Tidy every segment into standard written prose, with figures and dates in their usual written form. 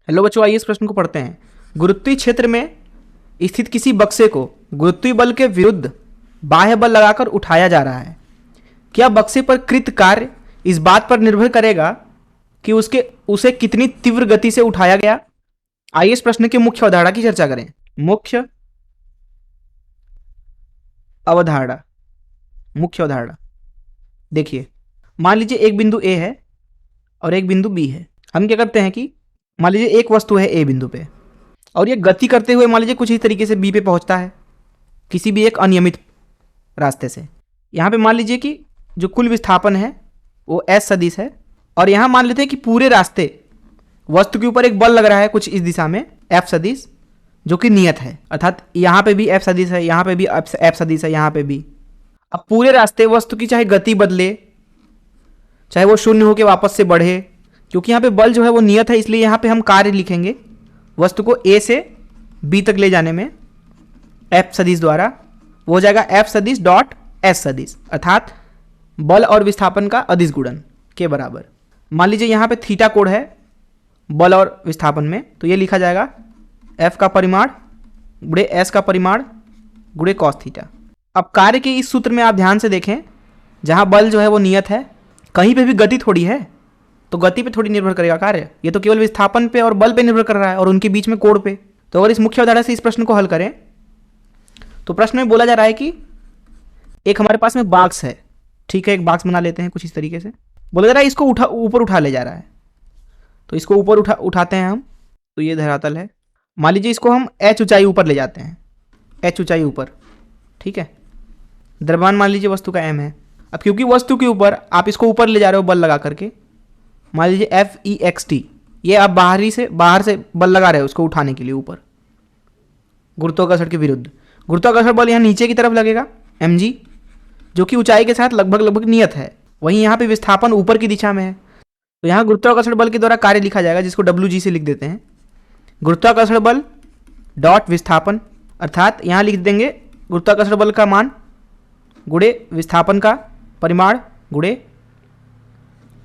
Hello बच्चों, आइए इस प्रश्न को पढ़ते हैं। गुरुत्वीय क्षेत्र में स्थित किसी बक्से को गुरुत्वीय बल के विरुद्ध बाह्य बल लगाकर उठाया जा रहा है। क्या बक्से पर कृत कार्य इस बात पर निर्भर करेगा कि उसे कितनी तीव्र गति से उठाया गया? आइए इस प्रश्न की मुख्य अवधारणा की चर्चा करें। मुख्य अवधारणा देखिए, मान लीजिए एक बिंदु ए है और एक बिंदु बी है। हम क्या करते हैं कि मान लीजिए एक वस्तु है ए बिंदु पे और ये गति करते हुए मान लीजिए कुछ इस तरीके से बी पे पहुंचता है, किसी भी एक अनियमित रास्ते से। यहाँ पे मान लीजिए कि जो कुल विस्थापन है वो एस सदिश है और यहाँ मान लेते हैं कि पूरे रास्ते वस्तु के ऊपर एक बल लग रहा है कुछ इस दिशा में एफ सदिश, जो कि नियत है, अर्थात यहाँ पे भी एफ सदिश है, यहाँ पे भी एफ सदिश है, यहाँ पे भी। अब पूरे रास्ते वस्तु की चाहे गति बदले, चाहे वो शून्य होकर वापस से बढ़े, क्योंकि यहाँ पे बल जो है वो नियत है, इसलिए यहाँ पे हम कार्य लिखेंगे वस्तु को ए से बी तक ले जाने में एफ सदिश द्वारा। वो हो जाएगा एफ सदिश डॉट एस सदिश, अर्थात बल और विस्थापन का अदिश गुणन के बराबर। मान लीजिए यहाँ पे थीटा कोण है बल और विस्थापन में, तो ये लिखा जाएगा एफ का परिमाण गुणे एस का परिमाण गुणे कॉस थीटा। अब कार्य के इस सूत्र में आप ध्यान से देखें, जहाँ बल जो है वो नियत है, कहीं पे भी गति थोड़ी है, तो गति पे थोड़ी निर्भर करेगा कार्य। ये तो केवल विस्थापन पे और बल पे निर्भर कर रहा है और उनके बीच में कोण पे। तो अगर इस मुख्य अवधारणा से इस प्रश्न को हल करें तो प्रश्न में बोला जा रहा है कि एक हमारे पास में बॉक्स है, ठीक है, एक बॉक्स बना लेते हैं कुछ इस तरीके से। बोला जा रहा है इसको ऊपर उठा ले जा रहा है, तो इसको ऊपर उठाते हैं हम, तो ये धरातल है। मान लीजिए इसको हम h ऊंचाई ऊपर ले जाते हैं, h ऊंचाई ऊपर, ठीक है। द्रव्यमान मान लीजिए वस्तु का m है। अब क्योंकि वस्तु के ऊपर आप इसको ऊपर ले जा रहे हो बल लगा करके, मान लीजिए FEXT, ये आप बाहर से बल लगा रहे हो उसको उठाने के लिए ऊपर, गुरुत्वाकर्षण के विरुद्ध। गुरुत्वाकर्षण बल यहाँ नीचे की तरफ लगेगा mg, जो कि ऊंचाई के साथ लगभग नियत है। वहीं यहाँ पे विस्थापन ऊपर की दिशा में है, तो यहाँ गुरुत्वाकर्षण बल के द्वारा कार्य लिखा जाएगा, जिसको WG से लिख देते हैं, गुरुत्वाकर्षण बल डॉट विस्थापन, अर्थात यहाँ लिख देंगे गुरुत्वाकर्षण बल का मान गुणे विस्थापन का परिमाण गुणे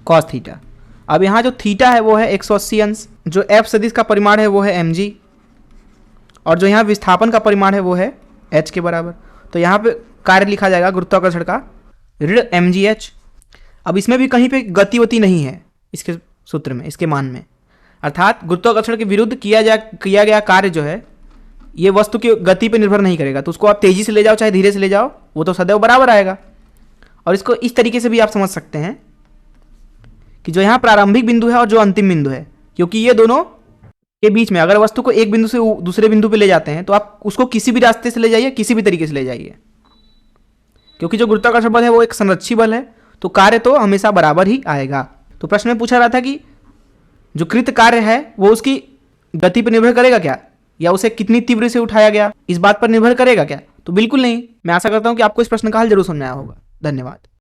कॉस थीटा। अब यहाँ जो थीटा है वो है 180 अंश, जो एफ सदिश का परिमाण है वो है mg, और जो यहाँ विस्थापन का परिमाण है वो है h के बराबर। तो यहाँ पे कार्य लिखा जाएगा गुरुत्वाकर्षण का ऋण mgh। अब इसमें भी कहीं पे गतिवती नहीं है इसके सूत्र में, इसके मान में, अर्थात गुरुत्वाकर्षण के विरुद्ध किया गया कार्य जो है ये वस्तु की गति पे निर्भर नहीं करेगा। तो उसको आप तेजी से ले जाओ चाहे धीरे से ले जाओ, वो तो सदैव बराबर आएगा। और इसको इस तरीके से भी आप समझ सकते हैं कि जो यहाँ प्रारंभिक बिंदु है और जो अंतिम बिंदु है, क्योंकि ये दोनों के बीच में अगर वस्तु को एक बिंदु से दूसरे बिंदु पे ले जाते हैं तो आप उसको किसी भी रास्ते से ले जाइए, किसी भी तरीके से ले जाइए, क्योंकि जो गुरुत्वाकर्षण बल है वो एक संरक्षी बल है, तो कार्य तो हमेशा बराबर ही आएगा। तो प्रश्न में पूछा रहा था कि जो कृत कार्य है वो उसकी गति पर निर्भर करेगा क्या, या उसे कितनी तीव्र से उठाया गया इस बात पर निर्भर करेगा क्या? तो बिल्कुल नहीं। मैं आशा करता हूं कि आपको इस प्रश्न का हल जरूर समझ में आया होगा। धन्यवाद।